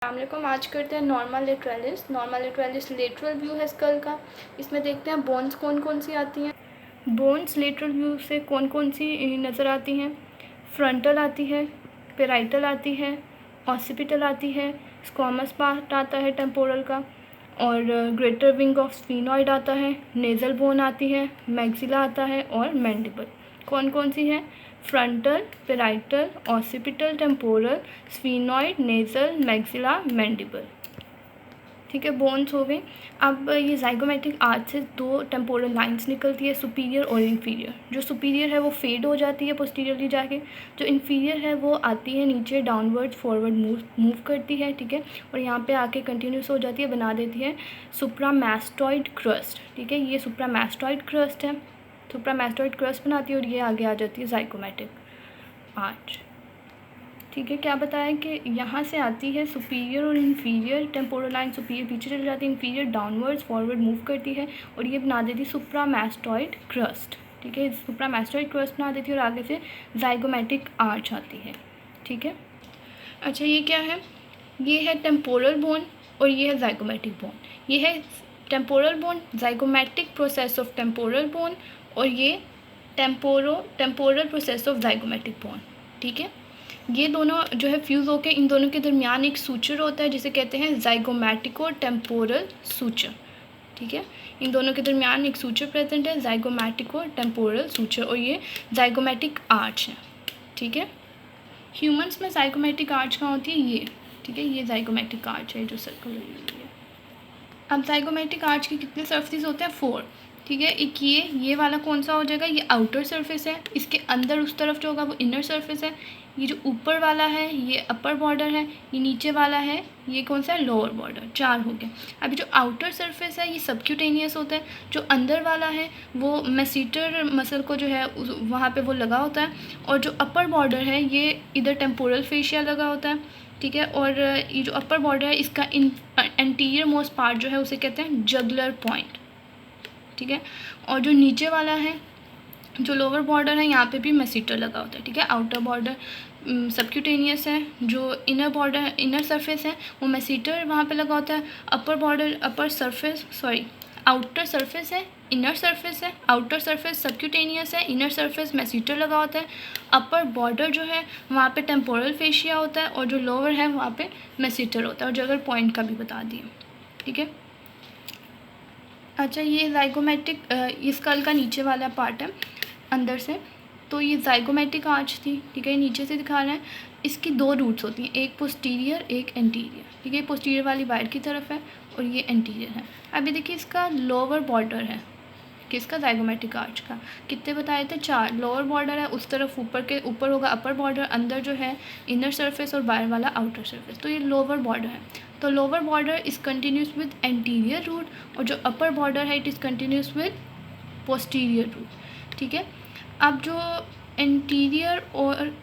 अस्सलामुअलैकुम। आज करते हैं normal lateralis. Normal lateralis lateral view है स्कल का। इसमें देखते हैं बोन्स कौन कौन सी आती हैं। बोन्स लेटरल व्यू से कौन कौन सी नज़र आती हैं। फ्रंटल आती है, पेराइटल आती है, ऑसिपिटल आती है, स्क्वामस पार्ट आता है टेम्पोरल का, और ग्रेटर विंग ऑफ स्फीनॉइड आता है, नेज़ल बोन आती है, मैक्सिला आता है और मैंडिबल। कौन कौन सी है? Frontal, parietal, occipital, temporal, sphenoid, nasal, maxilla, mandible. ठीक है, बोन्स हो गई। अब ये ज़ाइगोमेट्रिक आर्च से दो टेम्पोरल लाइंस निकलती है, सुपीरियर और इन्फीरियर। जो सुपीरियर है वो फेड हो जाती है पोस्टीरियरली जाके, जो इन्फीरियर है वो आती है नीचे, डाउनवर्ड फॉरवर्ड मूव करती है। ठीक है, और यहाँ पे आके कंटिन्यूस हो जाती है, बना देती है सुप्रामैस्टॉइड क्रस्ट। ठीक है, ये सुप्रामैस्टॉइड क्रस्ट है, सुप्रामैस्टॉइड क्रस्ट बनाती है और ये आगे आ जाती है ज़ाइगोमेट्रिक आर्च। ठीक है, क्या बताया कि यहाँ से आती है सुपीरियर और इन्फीरियर टेम्पोरल लाइन, सुपीरियर पीछे चली जाती है, इन्फीरियर डाउनवर्ड्स फॉरवर्ड मूव करती है और ये बना देती है सुप्रामैस्टॉइड क्रस्ट। ठीक है, सुप्रामैस्टॉइड क्रस्ट बना देती है और आगे से ज़ाइगोमेट्रिक आर्च आती है। ठीक है, अच्छा ये क्या है? ये है टेम्पोरल बोन और ये है ज़ाइगोमेट्रिक बोन। ये है temporal bone, zygomatic process of temporal bone, और ये temporal process of zygomatic bone. ठीक है, ये दोनों जो है फ्यूज़ होकर इन दोनों के दरमियान एक सूचर होता है जिसे कहते हैं ज़ाइगोमेटिको टेम्पोरल सूचर। ठीक है, इन दोनों के दरमियान एक सूचर प्रेजेंट है, ज़ाइगोमेटिको टेम्पोरल सूचर, और ये ज़ाइगोमेटिक आर्च है। ठीक है, ह्यूमंस में ज़ाइगोमेटिक आर्च कहाँ होती है? ये। ठीक है, ये ज़ाइगोमेटिक आर्च है जो सर्कल लगी हुई है। अब ज़ाइगोमेट्रिक आर्च के कितने सर्फेस होते हैं? 4। ठीक है, एक ये वाला कौन सा हो जाएगा? ये आउटर सरफेस है। इसके अंदर उस तरफ जो होगा वो इनर सरफेस है। ये जो ऊपर वाला है ये अपर बॉर्डर है, ये नीचे वाला है ये कौन सा है? Lower border. 4 हो गए। अभी जो आउटर सरफेस है ये सबक्यूटेनियस होता है, जो अंदर वाला है वो मेसीटर मसल को जो है वहाँ पे वो लगा होता है, और जो अपर बॉर्डर है ये इधर टेम्पोरल फेशिया लगा होता है। ठीक है, और ये जो अपर बॉर्डर है इसका एंटीरियर मोस्ट पार्ट जो है उसे कहते हैं जगुलर पॉइंट। ठीक है, और जो नीचे वाला है जो लोअर बॉर्डर है यहाँ पे भी मेसीटर लगा होता है। ठीक है, आउटर बॉर्डर सबक्यूटेनियस है, जो इनर बॉर्डर इनर सरफेस है वो मेसीटर वहाँ पे लगा होता है। अपर बॉर्डर आउटर सरफेस है, इनर सरफेस है, आउटर सरफेस सबक्यूटेनियस है, इनर सरफेस मेसीटर लगा होता है। अपर बॉर्डर जो है वहाँ पे टेम्पोरल फेशिया होता है, और जो लोअर है वहाँ पे मेसीटर होता है, और जगह पॉइंट का भी बता दिए। ठीक है, अच्छा ये ज़ाइगोमेट्रिक ये स्कल का नीचे वाला पार्ट है अंदर से, तो ये ज़ाइगोमेट्रिक आर्च थी। ठीक है, नीचे से दिखा रहे हैं। इसकी 2 रूट्स होती हैं, एक पोस्टीरियर एक एंटीरियर। ठीक है, पोस्टीरियर वाली बाहर की तरफ है और ये एंटीरियर है। अभी देखिए इसका लोअर बॉर्डर है किसका? ज़ाइगोमेट्रिक आर्च का। कितने बताए थे? 4। लोअर बॉर्डर है, उस तरफ ऊपर होगा अपर बॉर्डर, अंदर जो है इनर सरफेस और बाहर वाला आउटर सरफेस, तो ये लोअर बॉर्डर है। तो lower border is continuous with anterior root, और जो अपर बॉर्डर है it is continuous with posterior root. ठीक है, अब जो एंटीरियर और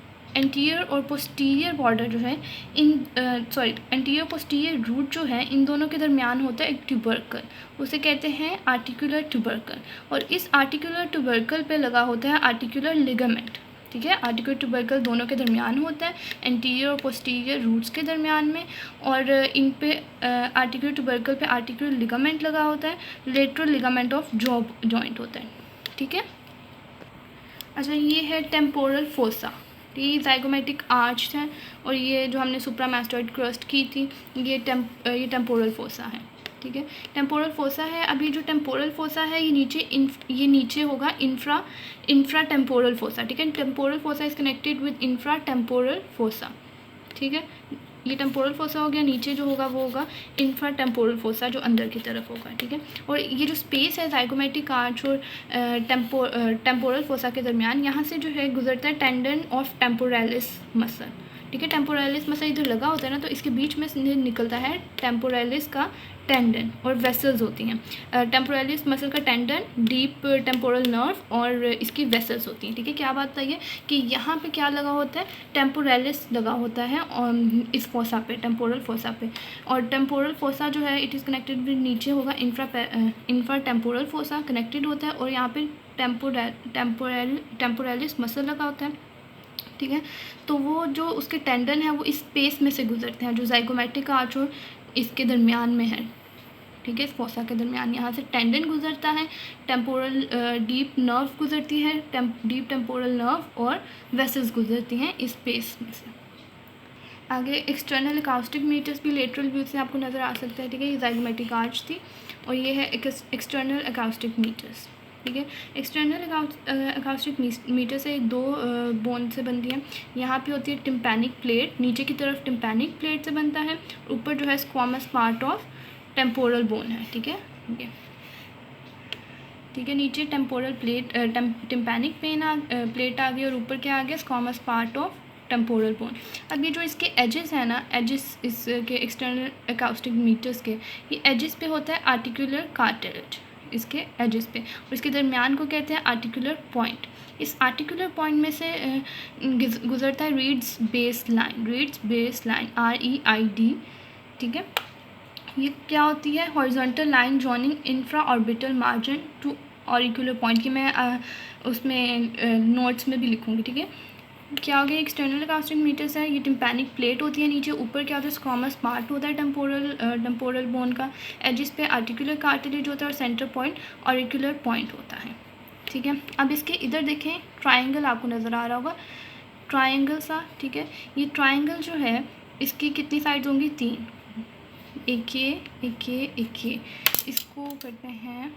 पोस्टीरियर बॉर्डर जो है एंटीरियर पोस्टीरियर रूट जो है इन दोनों के दरमियान होता है एक ट्यूबरकल, उसे कहते हैं आर्टिकुलर ट्यूबरकल, और इस आर्टिकुलर ट्यूबरकल पे लगा होता है आर्टिकुलर लिगामेंट। ठीक है, आर्टिकुलर ट्यूबरकल दोनों के दरमियान होता है, एंटीरियर और पोस्टीरियर रूट्स के दरमियान में, और इन पे आर्टिकुलर ट्यूबरकल पे आर्टिकुलर लिगामेंट लगा होता है, लेटरल लिगामेंट ऑफ जॉइंट होता है। ठीक है, अच्छा ये है टेम्पोरल फोसा। ये ज़ाइगोमेट्रिक आर्च है, और ये जो हमने सुप्रामैस्टॉइड क्रस्ट की थी ये टेम्पोरल फोसा है। ठीक है, टेम्पोरल फोसा है। अभी जो टेम्पोरल फोसा है ये नीचे होगा इंफ्रा टेम्पोरल फोसा। ठीक है, temporal fossa is connected with infra temporal fossa. ठीक है, ये टेम्पोरल फोसा हो गया, नीचे जो होगा वो होगा इंफ्रा टेम्पोरल फोसा जो अंदर की तरफ होगा। ठीक है, और ये जो स्पेस है ज़ाइगोमेट्रिक आर्च और टेम्पोरल फोसा के दरमियान, यहाँ से जो है गुजरता है टेंडन ऑफ टेम्पोरालिस मसल। ठीक है, टेम्पोरालिस मसल इधर लगा होता है ना, तो इसके बीच में निकलता है टेम्पोरालिस का टेंडन, और वेसल्स होती हैं। टेम्पोरालिस मसल का टेंडन, डीप टेम्पोरल नर्व और इसकी वेसल्स होती हैं। ठीक है, क्या बात है ये कि यहाँ पे क्या लगा होता है? टेम्पोरालिस लगा होता है और इस फोसा पे, टेम्पोरल फोसा पे, और टेम्पोरल फोसा जो है इट इज़ कनेक्टेड विद नीचे होगा इंफ्रा टेम्पोरल फोसा कनेक्टेड होता है, और यहाँ पे टेम्पोरालिस मसल लगा होता है। ठीक है। तो वो जो उसके टेंडन है वो इस स्पेस में से गुजरते हैं जो ज़ाइगोमेटिक आर्च और इसके दरमियान में है, ठीक है, इस फोसा के दरमियान यहाँ से टेंडन गुजरता है, टेम्पोरल डीप नर्व गुजरती है, डीप टेम्पोरल नर्व और वेसल्स गुजरती हैं इस स्पेस में से। आगे एक्सटर्नल अकाउस्टिक मीटर्स भी लेटरल व्यू से आपको नज़र आ सकता है, ठीक है। ये ज़ाइगोमेटिक आर्च थी और ये है एक्सटर्नल अकाउस्टिक मीटर्स, ठीक है। एक्सटर्नल अकाउस्टिक मीटर से दो बोन से बनती है। यहाँ पे होती है टिम्पैनिक प्लेट, नीचे की तरफ टिम्पैनिक प्लेट से बनता है, ऊपर जो है squamous part of temporal bone है, ठीक है, ये ठीक है। नीचे टेम्पोरल प्लेट टिम्पैनिक प्लेट आ गई और ऊपर क्या आ गया, squamous part of temporal bone. अब ये जो इसके एजेस है ना, एजेस इसके एक्सटर्नल अकाउस्टिक मीटर्स के, ये एजेस पे होता है आर्टिकुलर कार्टिलेज, इसके एजेस पे, और इसके दरमियान को कहते हैं आर्टिकुलर पॉइंट। इस आर्टिकुलर पॉइंट में से गुजरता है रीड्स बेस लाइन REID, ठीक है। ये क्या होती है, horizontal line joining infra orbital margin to auricular point की मैं उसमें नोट्स में भी लिखूँगी, ठीक है। क्या हो गया, एक्सटर्नल अकाउस्टिक मीटर्स है, ये टिम्पैनिक प्लेट होती है नीचे, ऊपर क्या होता है, स्क्वामस पार्ट होता है टेम्पोरल बोन का, एजिस पे आर्टिकुलर कार्टिलेज होता है और सेंटर पॉइंट ऑरिकुलर पॉइंट होता है, ठीक है। अब इसके इधर देखें ट्राइंगल आपको नज़र आ रहा होगा, ट्राइंगल सा, ठीक है। ये ट्राइंगल जो है इसकी कितनी साइड्स होंगी, 3, एक ये, इसको करते हैं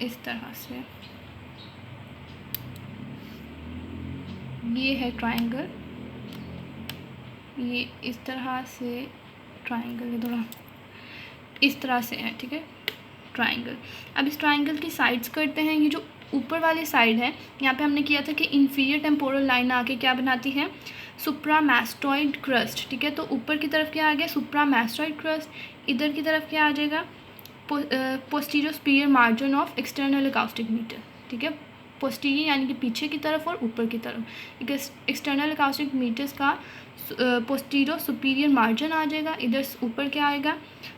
इस तरह से, ये है ट्राइंगल, ये इस तरह से ट्राइंगल, ये थोड़ा इस तरह से है, ठीक है, ट्राइंगल। अब इस ट्राइंगल की साइड्स करते हैं, ये जो ऊपर वाली साइड है यहाँ पे हमने किया था कि इंफीरियर टेम्पोरल लाइन आके क्या बनाती है, सुप्रामैस्टॉइड क्रस्ट, ठीक है। तो ऊपर की तरफ क्या आ गया, सुप्रामैस्टॉइड क्रस्ट, इधर की तरफ क्या आ जाएगा, posterior superior margin of external acoustic meatus, ठीक है। पोस्टीरियर यानी कि पीछे की तरफ और ऊपर की तरफ, एक्सटर्नल अकाउस्टिक मीटर्स का पोस्टीरियर सुपीरियर मार्जिन आ जाएगा, इधर ऊपर क्या आएगा,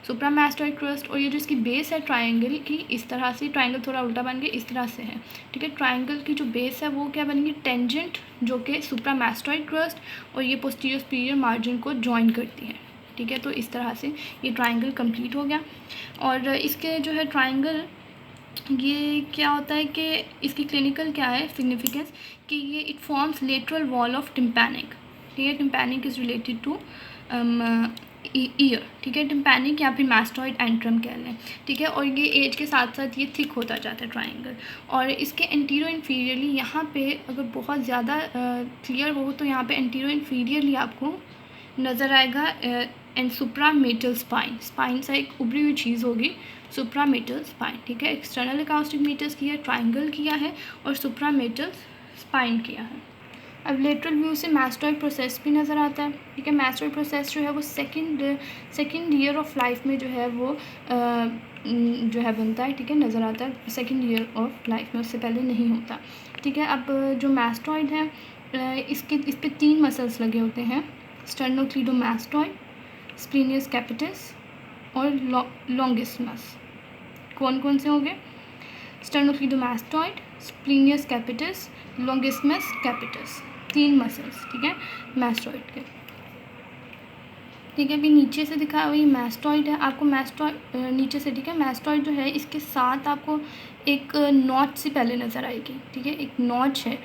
सुप्रामैस्टॉइड क्रस्ट, और ये जो इसकी बेस है ट्राइंगल की, इस तरह से, ट्राइंगल थोड़ा उल्टा बन गया, इस तरह से है, ठीक है। ट्राइंगल की जो बेस है वो क्या बनेगी, टेंजेंट, जो कि सुप्रामैस्टॉइड क्रस्ट और ये पोस्टीरियर सुपीरियर मार्जिन को जॉइन करती है, ठीक है। तो इस तरह से ये ट्राइंगल कंप्लीट हो गया। और इसके जो है ट्राइंगल, ये क्या होता है कि इसकी क्लिनिकल क्या है सिग्निफिकेंस, कि ये it forms lateral wall of tympanic, ठीक है। Tympanic is related two year, ठीक है, टिम्पैनिक या फिर मैस्टॉइड एंट्रम कह लें, ठीक है। और ये एज के साथ साथ ये थिक होता जाता है ट्राइंगल। और इसके एंटीरियर इन्फीरियरली यहाँ पे अगर बहुत ज़्यादा क्लियर हो तो यहाँ पे एंटीरियर इन्फीरियरली आपको नज़र आएगा एंड सुप्रामेटल स्पाइन सा एक उभरी हुई चीज़ होगी, सुप्रामेटल स्पाइन, ठीक है। एक्सटर्नल अकाउस्टिक मीटर्स किया है, ट्राइंगल किया है और सुप्रामेटल स्पाइन किया है। अब लेटरल व्यू से मैस्टॉइड प्रोसेस भी नज़र आता है, ठीक है। मैस्टॉइड प्रोसेस जो है वो सेकेंड ईयर ऑफ लाइफ में जो है वो जो है बनता है, ठीक है, नज़र आता है सेकेंड ईयर ऑफ लाइफ में, उससे पहले नहीं होता, ठीक है। अब जो मैस्टॉइड है इस पर 3 मसल्स लगे होते हैं, स्टर्नोक्लीडोमास्टॉइड, स्प्लीनियस कैपिटस और लॉन्गिस्मस। कौन कौन से होंगे, स्टर्नोक्लीडोमास्टॉइड, स्प्लीनियस कैपिटस, लॉन्गिस्मस कैपिटस, 3 मसल्स, ठीक है, मैस्टॉइड के, ठीक है। अभी नीचे से दिखा वही मैस्टॉइड है, आपको मैस्टॉइड नीचे से, ठीक है। मैस्टॉइड जो है इसके साथ आपको एक नॉच से पहले नज़र आएगी, ठीक है, एक नॉच है,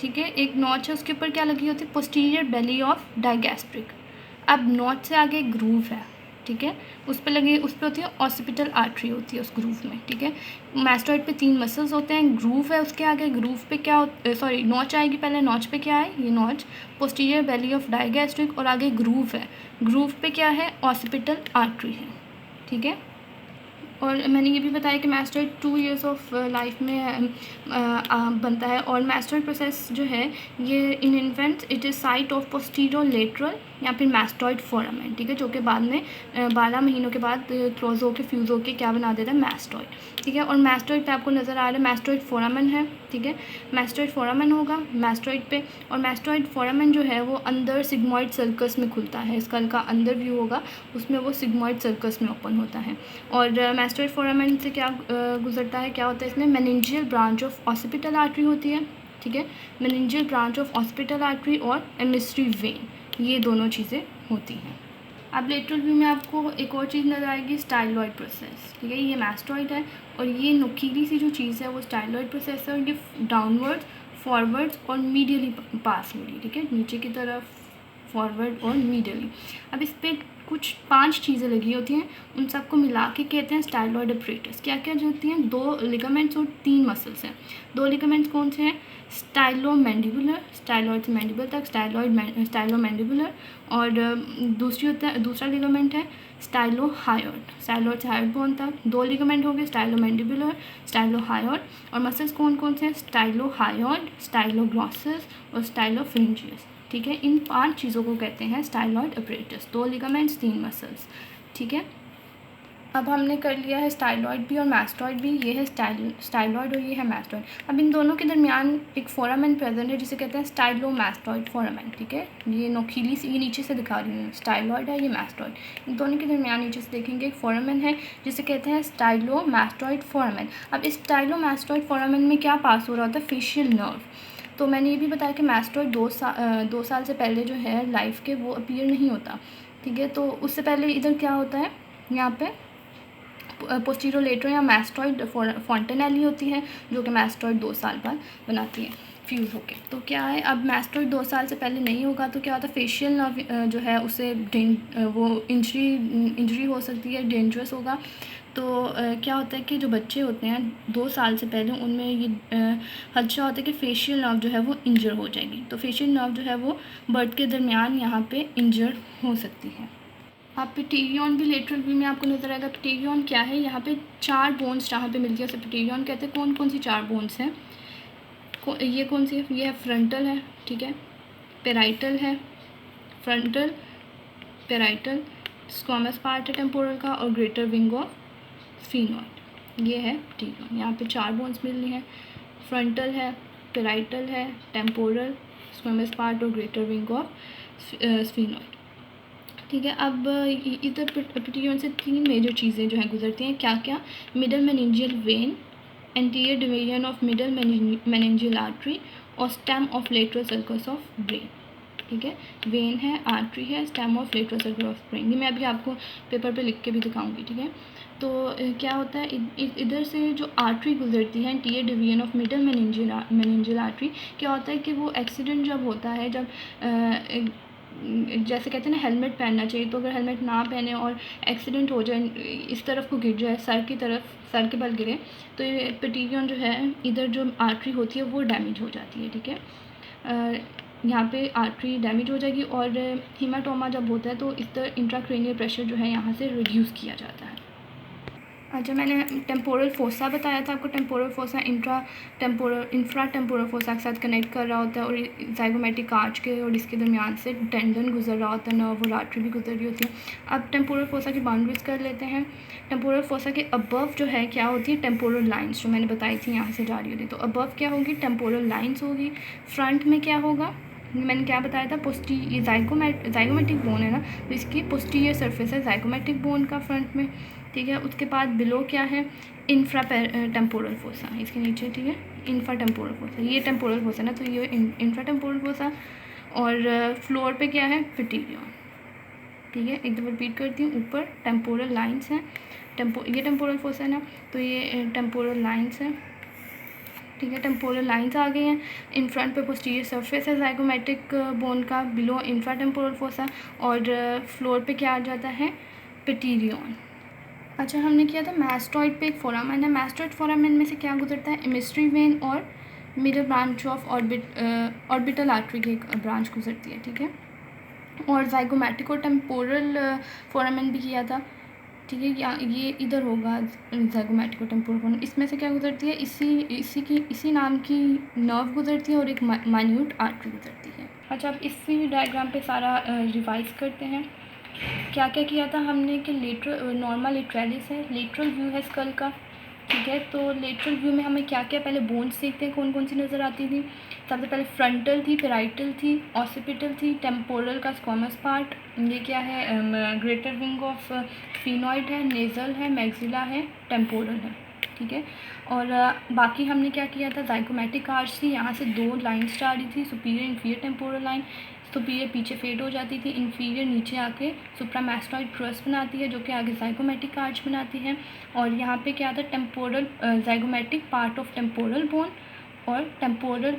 ठीक है, एक नॉच है, उसके ऊपर क्या लगी होती है, पोस्टीरियर बेली ऑफ डाइगैस्ट्रिक। अब नॉच से आगे एक ग्रूव है, ठीक है, उस पर लगी, उस पर होती है ऑसिपिटल आर्टरी होती है उस ग्रूव में, ठीक है। मैस्टॉइड पे 3 मसल्स होते हैं, ग्रूव है उसके आगे, ग्रूव पे क्या सॉरी नॉच आएगी पहले, नॉच पे क्या है, ये notch posterior belly of digastric और आगे ग्रूव है, ग्रूव पे क्या है, ऑसिपिटल आर्टरी है, ठीक है। और मैंने ये भी बताया कि मैस्टॉइड 2 ईयर्स ऑफ लाइफ में बनता है। और मैस्टॉइड प्रोसेस जो है ये in infants it is site of posterior lateral या फिर मैस्टॉइड फोरामेन, ठीक है, जो कि बाद में 12 महीनों के बाद क्लोज होकर फ्यूज़ होकर क्या बना देता है, मैस्टॉइड, ठीक है। और मैस्टॉइड पे आपको नज़र आ रहा है मैस्टॉइड फोरामेन है, ठीक है, मैस्टॉइड फोरामेन होगा मैस्टॉइड पे। और मैस्टॉइड फोरामेन जो है वो अंदर सिग्मॉइड सर्कस में खुलता है, स्कल का अंदर व्यू होगा उसमें वो सिग्मॉइड सर्कस में ओपन होता है। और मैस्टॉइड फोरामेन से क्या गुजरता है, क्या होता है इसमें, meningeal branch of occipital artery होती है, ठीक है। Meningeal branch of occipital artery और एमिस्ट्री वेन, ये दोनों चीज़ें होती हैं। अब लेटरल व्यू में आपको एक और चीज़ नज़र आएगी, स्टाइलॉइड प्रोसेस, ठीक है। ये मैस्टॉइड है और ये नुकीली सी जो चीज़ है वो स्टाइलॉइड प्रोसेस है, और ये डाउनवर्ड्स, फॉरवर्ड्स और मीडियली पास हो रही है, ठीक है, नीचे की तरफ, फॉरवर्ड और मीडियली। अब इस पर कुछ 5 चीज़ें लगी होती हैं, उन सबको मिला के कहते हैं स्टाइलॉइड अपरेटस। क्या क्या जो होती हैं, 2 लिगामेंट्स और 3 मसल्स हैं। 2 लिगामेंट्स कौन से हैं, स्टाइलोमैंडिबुलर, स्टाइलॉइड से मैंडिबल तक, स्टाइलोमैंडिबुलर, और दूसरा लिगामेंट है स्टाइलोहायोइड, स्टाइलॉइड से हायोइड बोन तक। 2 लिगामेंट हो गए, स्टाइलोमैंडिबुलर, स्टाइलोहायोइड, और मसल्स कौन कौन से हैं, स्टाइलोहायोइड, स्टाइलोग्लॉसस और स्टाइलोफिंजियस, ठीक है। इन 5 चीज़ों को कहते हैं स्टाइलॉइड अपरेटस, 2 लिगामेंट्स, 3 मसल्स, ठीक है। अब हमने कर लिया है स्टाइलॉइड भी और मैस्टॉइड भी, ये है स्टाइलॉइड और ये है मैस्टॉइड। अब इन दोनों के दरमियान एक फोरामेन प्रेजेंट है जिसे कहते हैं स्टाइलोमैस्टॉइड फोरामेन, ठीक है। ये नोकीली सी, ये नीचे से दिखा रही हूँ, स्टाइलॉइड है, ये मैस्टॉइड। इन दोनों के दरमियान नीचे से देखेंगे एक फोरामेन है जिसे कहते हैं स्टाइलोमैस्टॉइड फोरामेन। अब इस स्टाइलोमैस्टॉइड फोरामेन में क्या पास हो रहा होता है, फेशियल नर्व। तो मैंने ये भी बताया कि मैस्टॉइड 2 साल से पहले जो है लाइफ के वो अपीयर नहीं होता, ठीक है। तो उससे पहले इधर क्या होता है, यहाँ पे पोस्टीरोलेटरल या मैस्टॉइड फॉन्टेनेली होती है, जो कि मैस्टॉइड 2 साल बाद बनाती है फ्यूज़ होके। तो क्या है, अब मैस्टॉइड 2 साल से पहले नहीं होगा तो क्या होता है, फेशियल नर्व जो है उसे वो इंजरी हो सकती है, डेंजरस होगा। तो क्या होता है कि जो बच्चे होते हैं 2 साल से पहले, उनमें ये खदशा होता है कि फेशियल नर्व जो है वो इंजर हो जाएगी। तो फेशियल नर्व जो है वो बर्थ के दरमियान यहाँ पे इंजर हो सकती है। आप पिटीरियन भी लेटरल व्यू में आपको नज़र आएगा। पिटीरियन क्या है, यहाँ पे 4 बोन्स जहाँ पे मिलती है उसे पिटीरियन कहते हैं। कौन कौन सी 4 बोन्स हैं, ये कौन सी है, ये है फ्रंटल है, ठीक है, पेराइटल है, फ्रंटल, पेराइटल, स्क्वामस पार्ट है टेम्पोरल का, और ग्रेटर विंग ऑफ स्फीनॉइड, ये है पिटीरियन। यहाँ पे 4 बोन्स मिल रही हैं, फ्रंटल है, पेराइटल है, टेम्पोरल, स्क्वामस पार्ट और ग्रेटर विंग ऑफ स्फीनॉइड, ठीक है। अब इधर पिटीरियन से 3 मेजर चीज़ें जो हैं गुजरती हैं, क्या क्या, middle meningeal vein, anterior division of middle meningeal artery, और stem of lateral sulcus of brain, ठीक है। वेन है, आर्टरी है, stem of lateral sulcus of brain, ये मैं अभी आपको पेपर पे लिख के भी दिखाऊंगी, ठीक है। तो क्या होता है, इधर से जो आर्टरी गुजरती है, anterior division of middle meningeal artery, क्या होता है कि वो एक्सीडेंट जब होता है, जब जैसे कहते हैं ना हेलमेट पहनना चाहिए, तो अगर हेलमेट ना पहने और एक्सीडेंट हो जाए, इस तरफ को गिर जाए, सर की तरफ, सर के बल गिरे, तो ये पिटीरियन जो है, इधर जो आर्टरी होती है वो डैमेज हो जाती है, ठीक है। यहाँ पे आर्टरी डैमेज हो जाएगी, और हीमाटोमा जब होता है तो इस तरह इंट्राक्रेनियल प्रेशर जो है यहाँ से रिड्यूस किया जाता है। अच्छा, मैंने टेम्पोरल फोसा बताया था आपको। Temporal fossa infra temporal fossa के साथ कनेक्ट कर रहा होता है, और जाइगोमेटिक आर्च के और इसके दरमियान से टेंडन गुजर रहा होता है, नर्व और आर्टरी भी गुजर रही होती है। अब टेम्पोरल फोसा की बाउंड्रीज कर लेते हैं। टेम्पोरल फोसा के अबव जो है क्या होती है, टेम्पोरल लाइन्स, जो मैंने बताई थी यहाँ से जा रही होती है। तो अबव क्या होगी, टेम्पोरल लाइन्स होगी। फ्रंट में क्या होगा, मैंने क्या बताया था, ये जाइगोमेटिक बोन है ना, तो इसकी पोस्टीरियर सरफेस है जाइगोमेटिक बोन का फ्रंट में, ठीक है। उसके बाद बिलो क्या है, इंफ्रा टेम्पोरल फोसा, इसके नीचे, ठीक है, इंफ्रा टेम्पोरल फोसा, ये टेम्पोरल फोसा ना, तो ये इंफ्रा टेम्पोरल फोसा, और फ्लोर पे क्या है, पिटीरियन, ठीक है। एक दफ़ा रिपीट करती हूँ, ऊपर टेम्पोरल लाइन्स हैं, ये टेम्पोरल फोसा है ना, तो ये टेम्पोरल लाइन्स हैं, ठीक है। टेम्पोरल लाइन्स आ गई हैं। इन फ्रंट पे पोस्टीरियर सरफेस है जाइगोमेटिक बोन का, बिलो इंफ्रा टेम्पोरल फोसा, और फ्लोर पे क्या आ जाता है, पिटीरियन। अच्छा, हमने किया था मैस्टॉइड पे एक फोरामेन है। मैस्टॉइड फोरामेन में से क्या गुजरता है, एमिस्ट्री वेन और middle branch of orbital artery की एक ब्रांच गुजरती है, ठीक है। और जाइगोमेटिक और टेम्पोरल फोरामेन भी किया था, ठीक है। ये इधर होगा जाइगोमेटिक और टेम्पोरल फोरामेन, इसमें से क्या गुजरती है, इसी नाम की नर्व गुजरती है और एक माइन्यूट आर्टरी गुजरती है। अच्छा, अब इसी डायग्राम पे सारा रिवाइज करते हैं। क्या क्या किया था हमने कि नॉर्मल लेटरलिस है, लेटरल व्यू है स्कल का, ठीक है। तो लेटरल व्यू में हमें क्या क्या पहले बोन्स देखते हैं, कौन कौन सी नज़र आती थी। सबसे पहले फ्रंटल थी, पेराइटल थी, ऑसिपिटल थी, टेम्पोरल का स्क्वामस पार्ट, ये क्या है, ग्रेटर विंग ऑफ स्फीनॉइड है, नेज़ल है, मैक्सिला है, टेम्पोरल है, ठीक है। और बाकी हमने क्या किया था, ज़ाइगोमेटिक आर्च थी, यहाँ से 2 लाइन्स जा रही थी, superior inferior temporal line. Superior पीछे फेड हो जाती थी, इंफीरियर नीचे आके सुप्रामैस्टॉइड क्रस्ट बनाती है, जो कि आगे ज़ाइगोमेटिक आर्च बनाती है। और यहाँ पे क्या था, temporal zygomatic part of temporal bone और temporal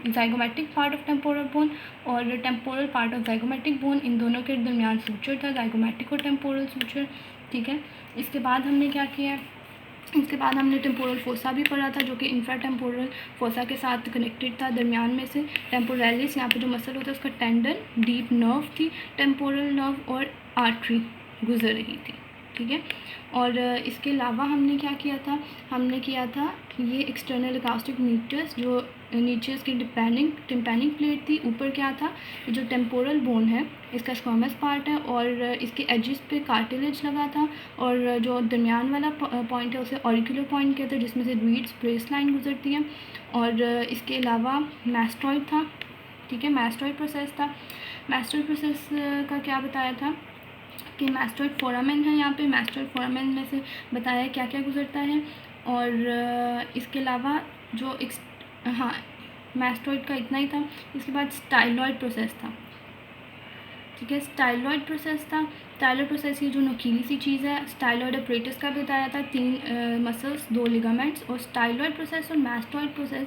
zygomatic part of temporal bone और temporal part of zygomatic bone, इन दोनों के दरमियान सूचर था, ज़ाइगोमेटिक और टेम्पोरल सूचर। ठीक है। इसके बाद हमने क्या किया, इसके बाद हमने टेम्पोरल फोसा भी पढ़ा था, जो कि इंफ्रा टेम्पोरल फोसा के साथ कनेक्टेड था। दरमियान में से टेम्पोरलिस, यहाँ पे जो मसल होता है उसका टेंडन, डीप नर्व थी, टेम्पोरल नर्व और आर्टरी गुजर रही थी। ठीक है। और इसके अलावा हमने क्या किया था, हमने किया था ये एक्सटर्नल अकाउस्टिक मीटर्स, जो नीचे इसकी टिम्पैनिक प्लेट थी, ऊपर क्या था, जो टेम्पोरल बोन है इसका स्क्वामस पार्ट है और इसके एजिस पे कार्टिलेज लगा था, और जो दरमियान वाला पॉइंट है उसे ऑरिकुलर पॉइंट कहते हैं, जिसमें से रीड्स ब्रेस लाइन गुजरती है। और इसके अलावा मैस्टॉइड था। ठीक है, मैस्टॉइड प्रोसेस था। मैस्टॉइड प्रोसेस का क्या बताया था कि मैस्टॉइड फोरामेन है, यहाँ पे मैस्टॉइड फोरामेन में से बताया क्या क्या गुजरता है। और इसके अलावा जो हाँ, मैस्टॉइड का इतना ही था। इसके बाद स्टाइलॉइड प्रोसेस था। ठीक है, स्टाइलॉइड प्रोसेस था। स्टाइलॉइड प्रोसेस ये जो नुकीली सी चीज़ है, स्टाइलॉइड अपरेटस का बताया था, 3 मसल्स 2 लिगामेंट्स। और स्टाइलॉइड प्रोसेस और मैस्टॉइड प्रोसेस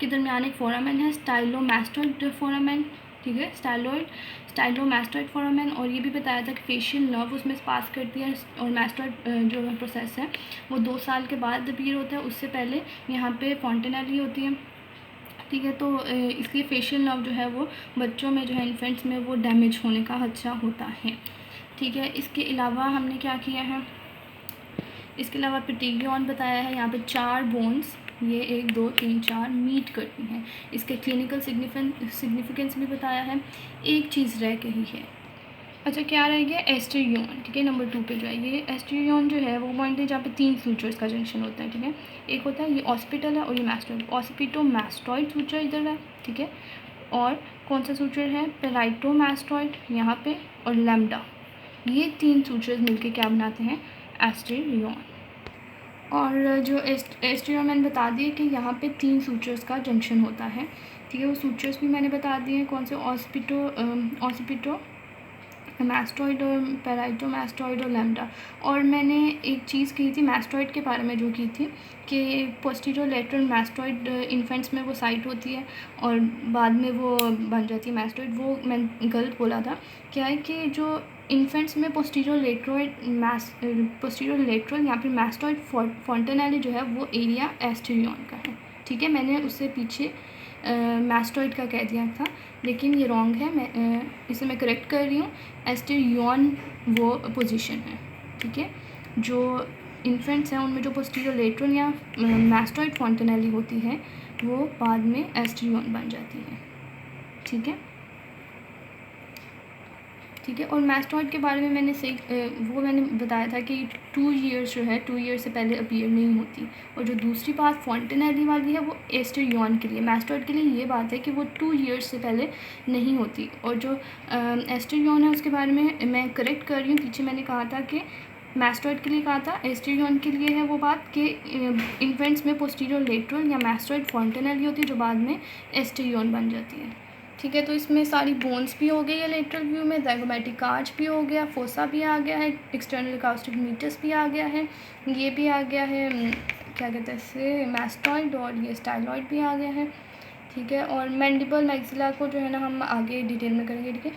के दरमियान एक फोरामेन है, स्टाइलोमैस्टॉइड फोरामेन। ठीक है, स्टाइलोमैस्टॉइड फोरामेन। और ये भी बताया था कि फेशियल नर्व उसमें पास करती है। और मैस्टॉइड जो प्रोसेस है वो 2 साल के बाद अपीयर होता है, उससे पहले यहाँ पे फॉन्टेनेली होती है। ठीक है, तो इसलिए फेशियल नर्व जो है वो बच्चों में जो है, इन्फेंट्स में, वो डैमेज होने का खदशा होता है। ठीक है, इसके अलावा हमने क्या किया है, इसके अलावा पेटिग्रियन बताया है। यहाँ पे 4 बोन्स, ये 1 2 3 4 मीट करती हैं। इसके क्लिनिकल सिग्निफिकेंस भी बताया है। एक चीज़ रह गई है, अच्छा क्या रह गया, एस्टेरियन। ठीक है, नंबर 2 पे जो है, ये एस्टेरियन जो है वो पॉइंट है जहाँ पे 3 सूचर्स का जंक्शन होता है। ठीक है, एक होता है ये ऑस्पिटल है और ये मैस्टॉइड, ऑस्पिटोमैस्टॉइड सूचर इधर है। ठीक है, और कौन सा सूचर है, पेराइटोमैस्टॉइड यहाँ पे, और लैम्डा, ये 3 सूचर्स मिलके क्या बनाते हैं, एस्टेरियन। और जो एस्टेरियन मैंने बता दिए कि यहाँ पे 3 सूचर्स का जंक्शन होता है। ठीक है, वो सूचर्स भी मैंने बता दिए हैं, कौन से, ऑस्पिटो मैस्टॉइड और पेराइटोमैस्टॉइड और लैम्डा। और मैंने एक चीज़ कही थी मैस्टॉइड के बारे में, जो की थी कि पोस्टीरियर लैटरल मैस्टॉइड इन्फेंट्स में वो साइट होती है और बाद में वो बन जाती है मैस्टॉइड। वो मैंने गलत बोला था। क्या है कि जो इन्फेंट्स में पोस्टीरियर लेटरल यहाँ पे मैस्टॉइड फॉन्टेनेली जो है वो एरिया एस्टेरियन का है। ठीक है, मैंने उससे पीछे मैस्टॉइड का कह दिया था, लेकिन ये रॉन्ग है। इसे मैं करेक्ट कर रही हूँ। एस्टेरियन वो पोजीशन है। ठीक है, जो इन्फेंट्स हैं उनमें जो पोस्टीरियर लेटरल या मैस्टॉइड फॉन्टेनेली होती है वो बाद में एस्टेरियन बन जाती है। ठीक है, ठीक है। और मैस्टॉइड के बारे में मैंने वो मैंने बताया था कि 2 ईयर्स जो है, 2 ईयर से पहले अपीयर नहीं होती। और जो दूसरी बात फॉन्टेनेली वाली है वो एस्टेरियन के लिए, मैस्टॉइड के लिए ये बात है कि वो 2 ईयर्स से पहले नहीं होती। और जो एस्टेरियन है उसके बारे में मैं करेक्ट कर रही हूँ, पीछे मैंने कहा था कि मैस्टॉइड के लिए कहा था, एस्टेरियन के लिए है वो बात कि इन्फेंट्स में पोस्टीरियर लेटरल या मैस्टॉइड फॉन्टेनेली होती है जो बाद में एस्टेरियन बन जाती है। ठीक है, तो इसमें सारी बोन्स भी हो गई है लेटरल व्यू में, ज़ाइगोमेटिक आर्च भी हो गया, फोसा भी आ गया है, एक्सटर्नल अकाउस्टिक मीटर्स भी आ गया है, ये भी आ गया है, क्या कहते हैं इससे, मैस्टॉइड, और ये स्टाइलॉइड भी आ गया है। ठीक है, और मैंडिबल मैक्सिला को जो है ना हम आगे डिटेल में करेंगे। ठीक है,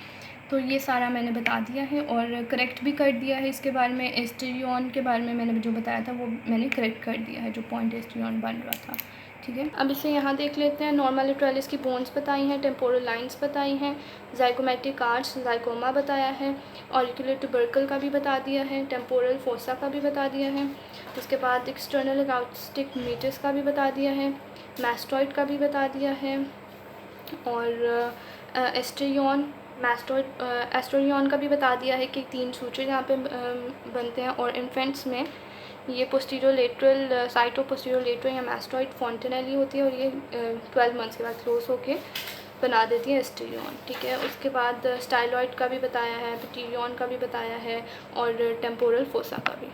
तो ये सारा मैंने बता दिया है और करेक्ट भी कर दिया है। इसके बारे में एस्टेरियन के बारे में मैंने जो बताया था वो मैंने करेक्ट कर दिया है, जो पॉइंट एस्टेरियन बन रहा था। ठीक है, अब इसे यहाँ देख लेते हैं। नॉर्मल लेटरलिस की बोन्स बताई हैं, टेम्पोरल लाइंस बताई हैं, ज़ाइगोमेटिक आर्च ज़ाइगोमा बताया है, ऑरिकुलर ट्यूबरकल का भी बता दिया है, टेम्पोरल फोसा का भी बता दिया है। उसके बाद एक्सटर्नल अकाउस्टिक मीटर्स का भी बता दिया है, मैस्टॉइड का भी बता दिया है, और एस्टेरियन का भी बता दिया है कि 3 सूचर यहाँ पे बनते हैं। और इन्फेंट्स में ये पोस्टीरियर लेटरल, साइटो पोस्टीरियर लेटरल या मैस्टॉइड फॉन्टेनेली होती है और ये 12 मंथ्स के बाद क्लोज होके बना देती है एस्टेरियन। ठीक है, उसके बाद स्टाइलॉइड का भी बताया है, पेटिग्रियन का भी बताया है, और टेम्पोरल फोसा का भी।